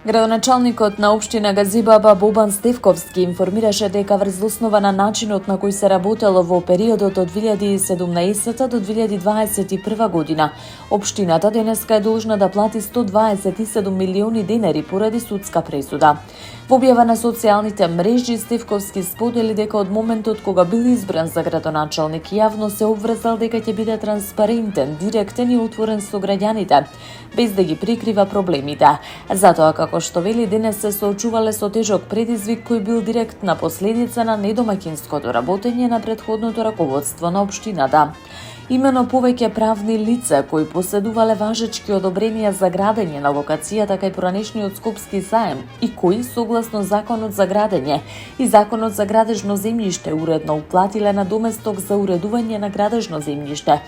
Градоначалникот на општина Газибаба Бобан Стевковски информираше дека врз основа на начинот на кој се работело во периодот од 2017 до 2021 година, општината денеска е должна да плати 127 милиони денари поради судска пресуда. Во објава на социјалните мрежи, Стевковски сподели дека од моментот кога бил избран за градоначалник, јавно се обврзал дека ќе биде транспарентен, директен и отворен со граѓаните, без да ги прикрива проблемите. Затоа, како што вели, денес се соочувале со тежок предизвик кој бил директна последица на недомаќинското работење на претходното раководство на општината. Имено повеќе правни лица кои поседувале важечки одобренија за градење на локацијата кај поранешниот Скопски заем и кои, согласно Законот за градење и Законот за градежно земјиште, уредно уплатиле надоместок за уредување на градежно земјиште,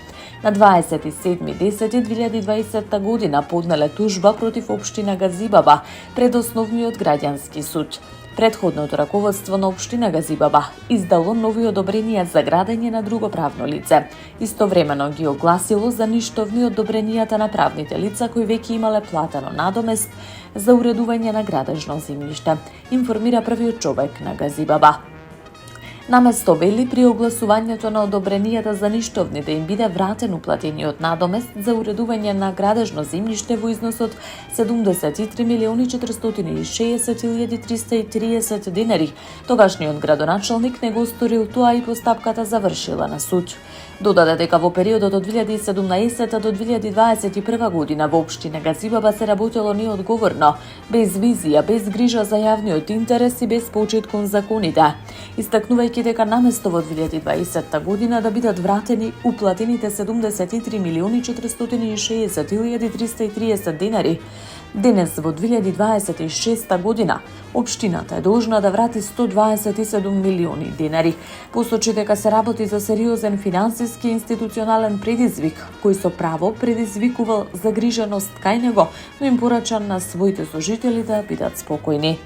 на 27.10.2020 година поднеле тужба против општина Газибаба пред Основниот граѓански суд. Претходното раководство на општина Газибаба издало нови одобренија за градење на друго правно лице. Истовремено ги огласило за ништовни одобренијата на правните лица кои веќе имале платено надомест за уредување на градежно земјиште, информира првиот човек на Газибаба. Наместо, вели, при огласувањето на одобренијата за ништовни да им биде вратен уплатениот надомест за уредување на градежно земјиште во износот 73.460.330 денари, тогашниот градоначалник не го сторил тоа и постапката завршила на суд. Додаде дека во периодот од 2017 до 2021 година во општина Газибаба се работело неодговорно, без визија, без грижа за јавниот интерес и без почит кон законите, истакнувајќи дека наместо во 2020 година да бидат вратени уплатените 73.460.330 денари, денес во 2026 година општината е должна да врати 127 милиони денари. Посочи дека се работи за сериозен финансиски и институционален предизвик, кој со право предизвикувал загриженост кај него, но им порача на своите служители да бидат спокојни.